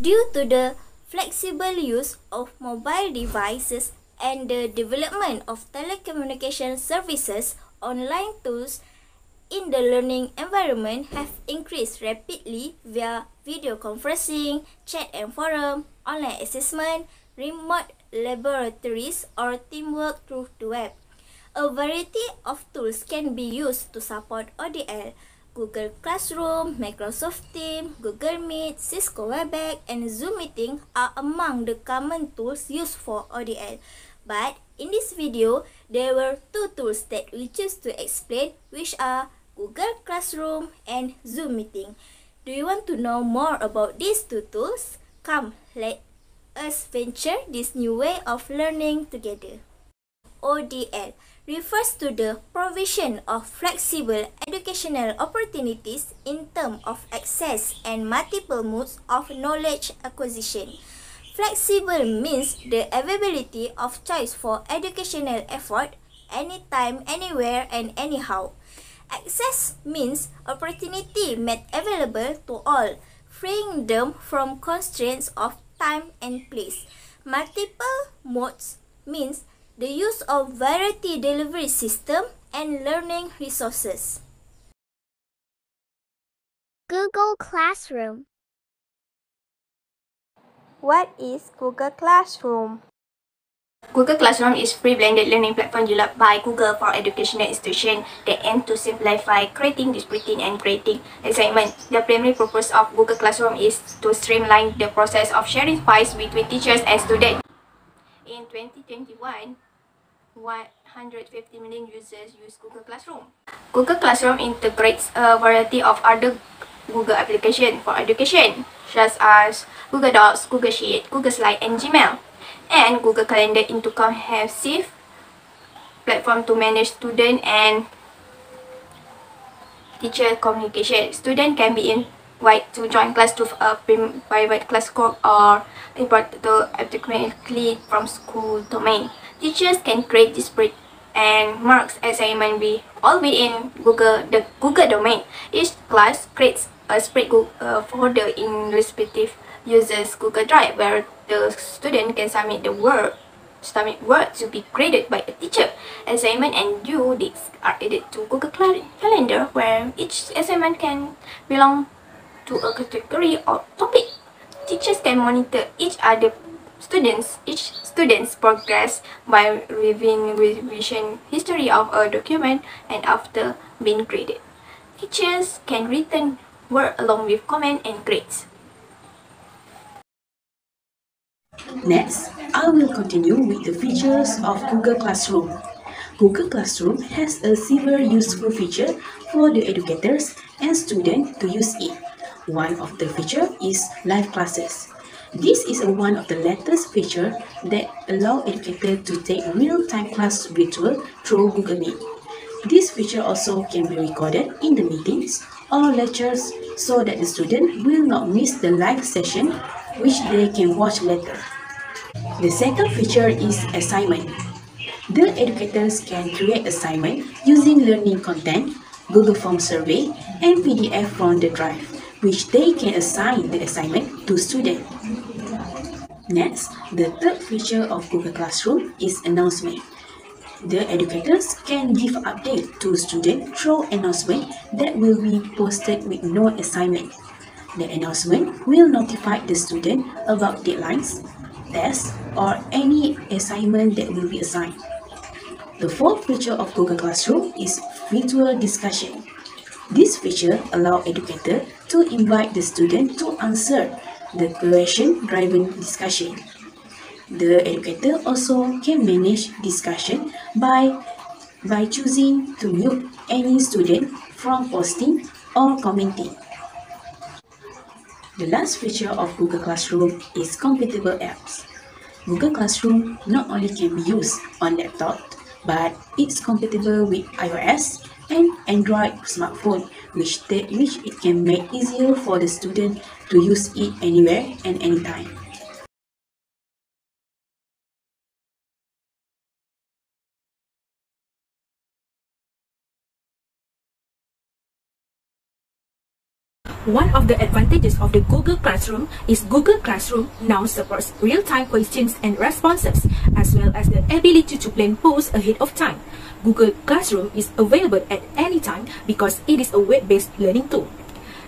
Due to the flexible use of mobile devices and the development of telecommunication services, online tools in the learning environment have increased rapidly via video conferencing, chat and forum, online assessment, remote laboratories, or teamwork through the web. A variety of tools can be used to support ODL. Google Classroom, Microsoft Teams, Google Meet, Cisco Webex, and Zoom Meeting are among the common tools used for ODL. But in this video, there were two tools that we choose to explain, which are Google Classroom and Zoom Meeting. Do you want to know more about these two tools? Come, let us venture this new way of learning together. ODL refers to the provision of flexible educational opportunities in terms of access and multiple modes of knowledge acquisition. Flexible means the availability of choice for educational effort anytime, anywhere, and anyhow. Access means opportunity made available to all, freeing them from constraints of time and place. Multiple modes means the use of variety delivery system and learning resources. Google Classroom. What is Google Classroom? Google Classroom is free blended learning platform developed by Google for educational institutions that aim to simplify creating, distributing, and creating assignment. The primary purpose of Google Classroom is to streamline the process of sharing files between teachers and students. In 2021, 150 million users use Google Classroom. Google Classroom integrates a variety of other Google applications for education, such as Google Docs, Google Sheets, Google Slides, and Gmail, and Google Calendar into comprehensive platform to manage student and teacher communication. Students can be invited to join class to a private class group or report to automatically from school domain. Teachers can create disparate and marks assignment all within the Google domain. Each class creates a spread folder in respective users Google Drive where the student can submit work to be graded by a teacher. Assignment and due dates are added to Google Calendar where each assignment can belong to a category or topic. Teachers can monitor each student's progress by reviewing revision history of a document and after being graded. Teachers can return work along with comment and grades. Next, I will continue with the features of Google Classroom. Google Classroom has a several useful features for the educators and students to use it. One of the features is live classes. This is one of the latest features that allow educators to take real-time class virtual through Google Meet. This feature also can be recorded in the meetings or lectures so that the student will not miss the live session which they can watch later. The second feature is assignment. The educators can create assignment using learning content, Google Form survey, and PDF from the drive, which they can assign the assignment to students. Next, the third feature of Google Classroom is announcement. The educators can give update to students through announcement that will be posted with no assignment. The announcement will notify the student about deadlines, tests, or any assignment that will be assigned. The fourth feature of Google Classroom is virtual discussion. This feature allows educators to invite the student to answer the question-driven discussion. The educator also can manage discussion by choosing to mute any student from posting or commenting. The last feature of Google Classroom is compatible apps. Google Classroom not only can be used on laptop, but it's compatible with iOS and Android smartphone, which it can make easier for the student to use it anywhere and anytime. One of the advantages of the Google Classroom is Google Classroom now supports real-time questions and responses, as well as the ability to plan polls ahead of time. Google Classroom is available at any time because it is a web-based learning tool.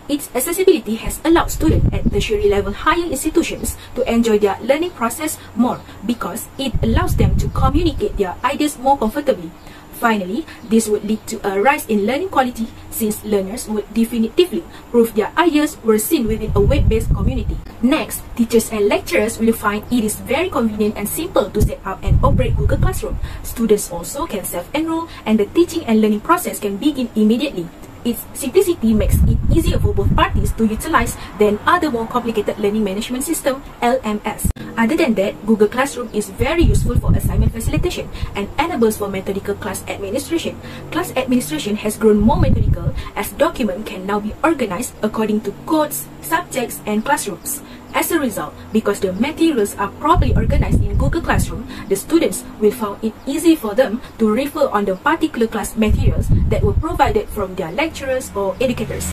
Its accessibility has allowed students at tertiary level higher institutions to enjoy their learning process more because it allows them to communicate their ideas more comfortably. Finally, this would lead to a rise in learning quality since learners would definitively prove their ideas were seen within a web-based community. Next, teachers and lecturers will find it is very convenient and simple to set up and operate Google Classroom. Students also can self-enroll and the teaching and learning process can begin immediately. Its simplicity makes it easier for both parties to utilize than other more complicated learning management system, LMS. Other than that, Google Classroom is very useful for assignment facilitation and enables for methodical class administration. Class administration has grown more methodical as documents can now be organized according to codes, subjects, and classrooms. As a result, because the materials are properly organized in Google Classroom, the students will find it easy for them to refer on the particular class materials that were provided from their lecturers or educators.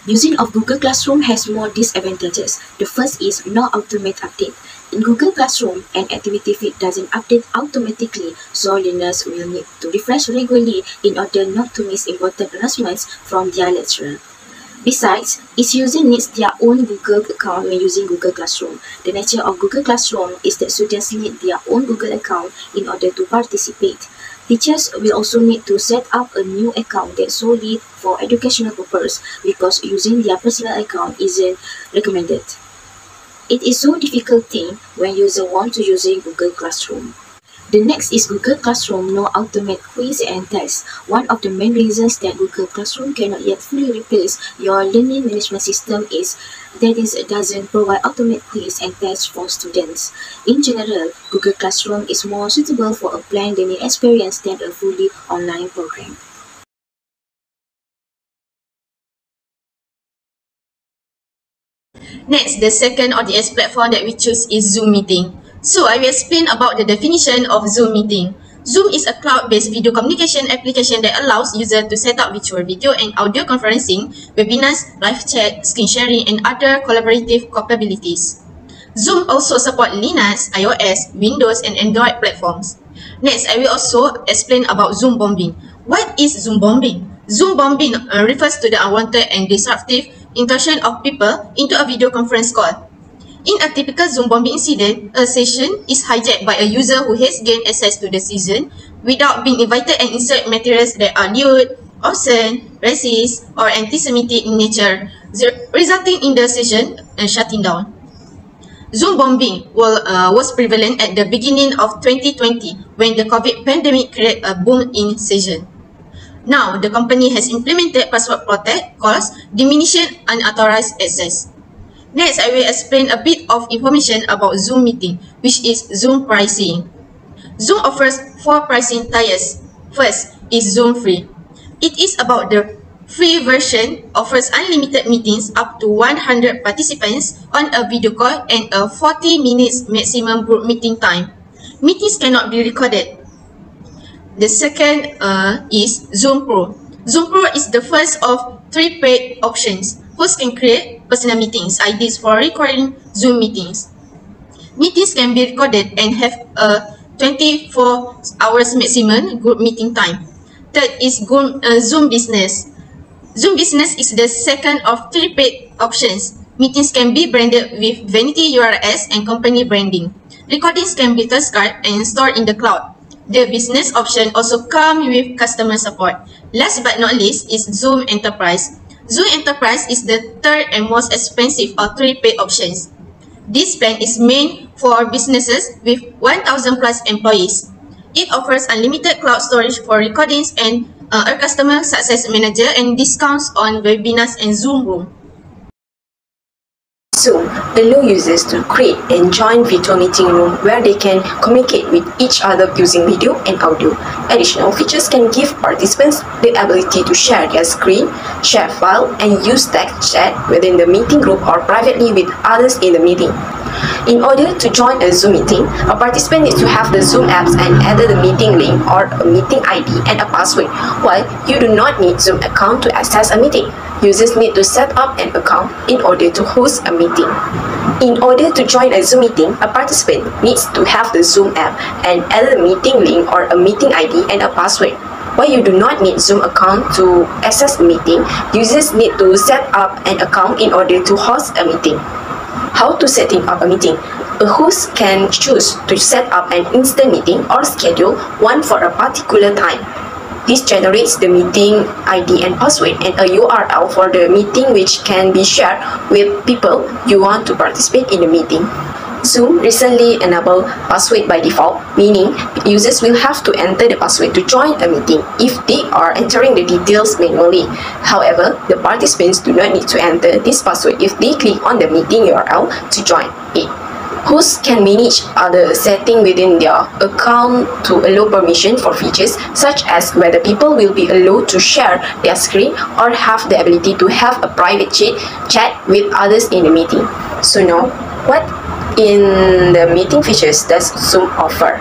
Using of Google Classroom has more disadvantages. The first is no automated update. In Google Classroom, an activity feed doesn't update automatically, so learners will need to refresh regularly in order not to miss important announcements from their lecturer. Besides, each user needs their own Google account when using Google Classroom. The nature of Google Classroom is that students need their own Google account in order to participate. Teachers will also need to set up a new account that's solely for educational purpose because using their personal account isn't recommended. It is so difficult thing when users want to using Google Classroom. The next is Google Classroom no automate quiz and tests. One of the main reasons that Google Classroom cannot yet fully replace your learning management system is that it doesn't provide automated quiz and tests for students. In general, Google Classroom is more suitable for a planned learning experience than a fully online program. Next, the second ODS platform that we choose is Zoom Meeting. So, I will explain about the definition of Zoom Meeting. Zoom is a cloud-based video communication application that allows users to set up virtual video and audio conferencing, webinars, live chat, screen sharing, and other collaborative capabilities. Zoom also supports Linux, iOS, Windows, and Android platforms. Next, I will also explain about Zoom bombing. What is Zoom bombing? Zoom bombing refers to the unwanted and disruptive intrusion of people into a video conference call. In a typical Zoom bombing incident, a session is hijacked by a user who has gained access to the session without being invited and insert materials that are lewd, obscene, racist, or anti-Semitic in nature, resulting in the session shutting down. Zoom bombing was prevalent at the beginning of 2020 when the COVID pandemic created a boom in session. Now, the company has implemented password protect calls, diminishing unauthorized access. Next, I will explain a bit of information about Zoom Meeting, which is Zoom pricing. Zoom offers 4 pricing tiers. First is Zoom Free. It is about the free version, offers unlimited meetings up to 100 participants on a video call and a 40 minutes maximum group meeting time. Meetings cannot be recorded. The second is Zoom Pro. Zoom Pro is the first of 3 paid options. Hosts can create personal meetings, IDs for recording Zoom meetings. Meetings can be recorded and have a 24 hours maximum group meeting time. Third is Zoom Business. Zoom Business is the second of 3 paid options. Meetings can be branded with vanity URLs and company branding. Recordings can be transcribed and stored in the cloud. The business option also comes with customer support. Last but not least is Zoom Enterprise. Zoom Enterprise is the third and most expensive of 3 paid options. This plan is meant for businesses with 1,000 plus employees. It offers unlimited cloud storage for recordings and a customer success manager and discounts on webinars and Zoom Room. Zoom allow users to create and join virtual meeting room where they can communicate with each other using video and audio. Additional features can give participants the ability to share their screen, share file, and use text chat within the meeting group or privately with others in the meeting. In order to join a Zoom meeting, a participant needs to have the Zoom apps and either the meeting link or a meeting ID and a password, while you do not need Zoom account to access a meeting. Users need to set up an account in order to host a meeting. In order to join a Zoom meeting, a participant needs to have the Zoom app and either the meeting link or a meeting ID and a password. While you do not need Zoom account to access a meeting, users need to set up an account in order to host a meeting. How to setting up a meeting? A host can choose to set up an instant meeting or schedule one for a particular time. This generates the meeting ID and password and a URL for the meeting which can be shared with people you want to participate in the meeting. Zoom recently enabled password by default, meaning users will have to enter the password to join a meeting if they are entering the details manually. However, the participants do not need to enter this password if they click on the meeting URL to join it. Hosts can manage other settings within their account to allow permission for features such as whether people will be allowed to share their screen or have the ability to have a private chat with others in the meeting. So now, what in the meeting features does Zoom offer?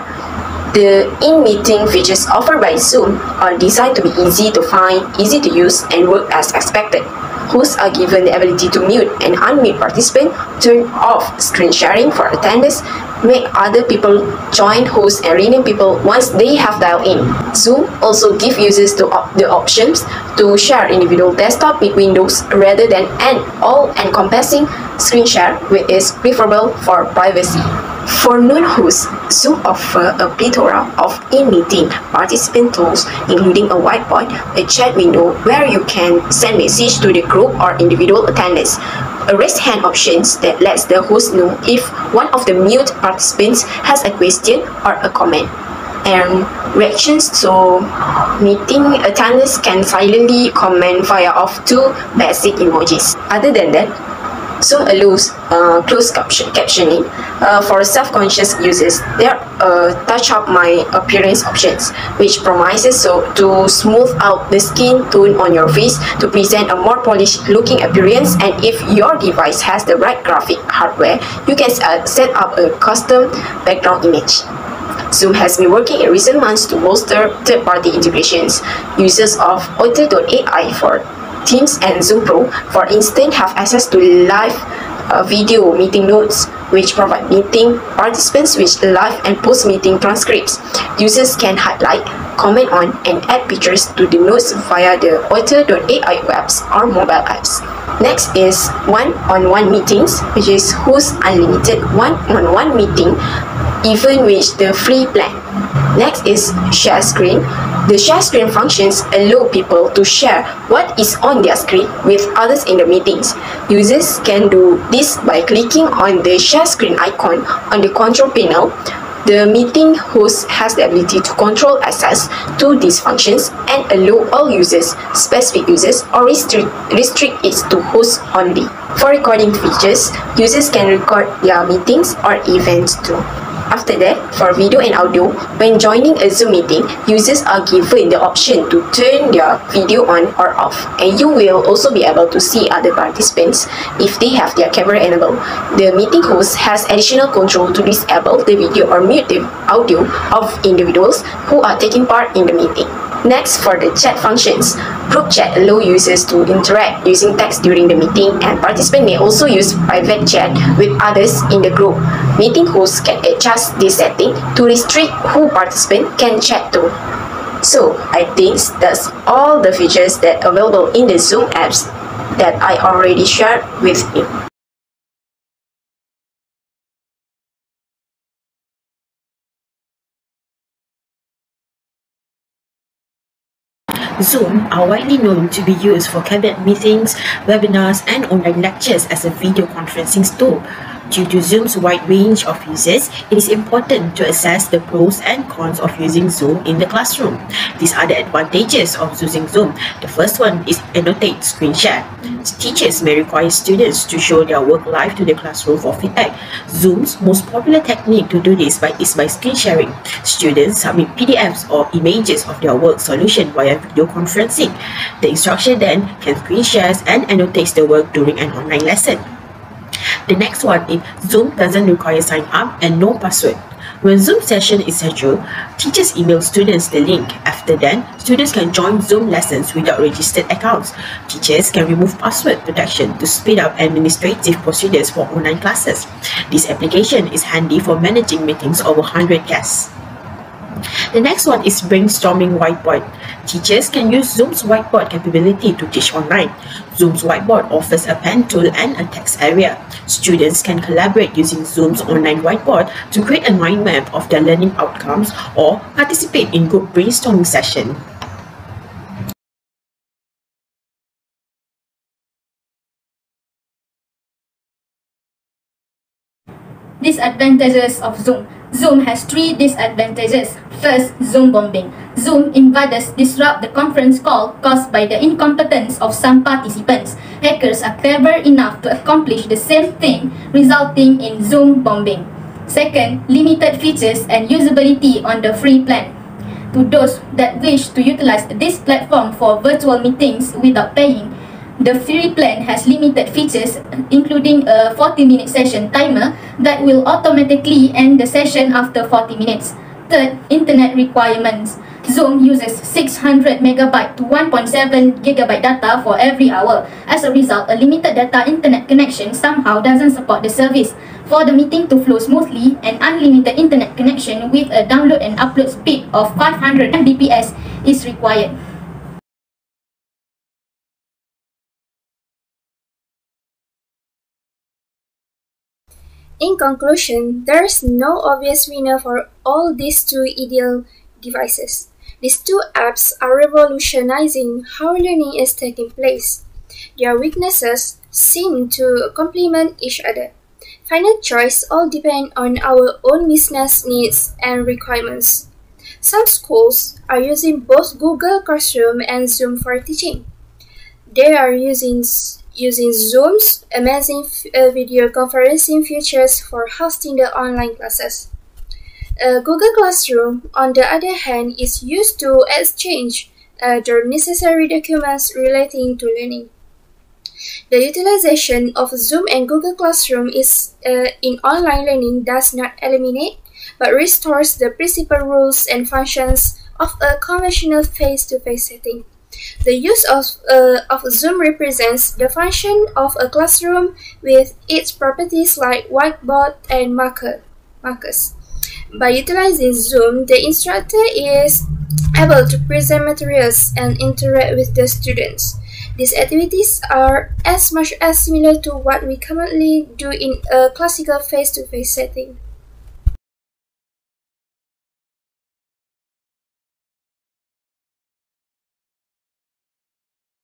The in-meeting features offered by Zoom are designed to be easy to find, easy to use, and work as expected. Hosts are given the ability to mute and unmute participants, turn off screen sharing for attendance, make other people join hosts, and rename people once they have dialed in. Zoom also gives users the options to share individual desktop with windows rather than an all-encompassing screen share, which is preferable for privacy. For non-hosts, Zoom offers a plethora of in-meeting participant tools, including a whiteboard, a chat window where you can send messages to the group or individual attendees, a raise hand options that lets the host know if one of the mute participants has a question or a comment, and reactions so meeting attendees can silently comment via of two basic emojis. Other than that, Zoom allows closed captioning for self-conscious users. There are touch up my appearance options, which promises to smooth out the skin tone on your face to present a more polished looking appearance. And if your device has the right graphic hardware, you can set up a custom background image. Zoom has been working in recent months to bolster third-party integrations. Users of AUZAR.ai for Teams and Zoom Pro, for instance, have access to live video meeting notes, which provide meeting participants with live and post-meeting transcripts. Users can highlight, comment on, and add pictures to the notes via the AUZAR.ai apps or mobile apps. Next is one-on-one meetings, which is host unlimited one-on-one meeting, even with the free plan. Next is share screen. The share screen functions allow people to share what is on their screen with others in the meetings. Users can do this by clicking on the share screen icon on the control panel. The meeting host has the ability to control access to these functions and allow all users, specific users, or restrict it to hosts only. For recording features, users can record their meetings or events too. After that, for video and audio, when joining a Zoom meeting, users are given the option to turn their video on or off, and you will also be able to see other participants if they have their camera enabled. The meeting host has additional control to disable the video or mute the audio of individuals who are taking part in the meeting. Next, for the chat functions, group chat allows users to interact using text during the meeting, and participants may also use private chat with others in the group. Meeting hosts can adjust this setting to restrict who participants can chat to. So, I think that's all the features that are available in the Zoom apps that I already shared with you. Zoom are widely known to be used for cabinet meetings, webinars, and online lectures as a video conferencing tool. Due to Zoom's wide range of uses, it is important to assess the pros and cons of using Zoom in the classroom. These are the advantages of using Zoom. The first one is annotate screen share. Teachers may require students to show their work live to the classroom for feedback. Zoom's most popular technique to do this is by screen sharing. Students submit PDFs or images of their work solution via video conferencing. The instructor then can screen shares and annotates the work during an online lesson. The next one is Zoom doesn't require sign up and no password. When Zoom session is scheduled, teachers email students the link. After that, students can join Zoom lessons without registered accounts. Teachers can remove password protection to speed up administrative procedures for online classes. This application is handy for managing meetings over 100 guests. The next one is brainstorming whiteboard. Teachers can use Zoom's whiteboard capability to teach online. Zoom's whiteboard offers a pen tool and a text area. Students can collaborate using Zoom's online whiteboard to create a mind map of their learning outcomes or participate in group brainstorming session. Disadvantages of Zoom. Zoom has 3 disadvantages. First, Zoom bombing. Zoom invaders disrupt the conference call caused by the incompetence of some participants. Hackers are clever enough to accomplish the same thing, resulting in Zoom bombing. Second, limited features and usability on the free plan. To those that wish to utilize this platform for virtual meetings without paying, the free plan has limited features, including a 40-minute session timer that will automatically end the session after 40 minutes. Third, internet requirements. Zoom uses 600 MB to 1.7 GB data for every hour. As a result, a limited data internet connection somehow doesn't support the service. For the meeting to flow smoothly, an unlimited internet connection with a download and upload speed of 500 Mbps is required. In conclusion, there is no obvious winner for all these 2 ideal devices. These 2 apps are revolutionizing how learning is taking place. Their weaknesses seem to complement each other. Final choice all depend on our own business needs and requirements. Some schools are using both Google Classroom and Zoom for teaching. They are using Zoom's amazing video conferencing features for hosting the online classes. Google Classroom, on the other hand, is used to exchange the necessary documents relating to learning. The utilization of Zoom and Google Classroom in online learning does not eliminate, but restores the principal rules and functions of a conventional face-to-face setting. The use of Zoom represents the function of a classroom with its properties like whiteboard and markers. By utilizing Zoom, the instructor is able to present materials and interact with the students. These activities are as much as similar to what we commonly do in a classical face-to-face setting.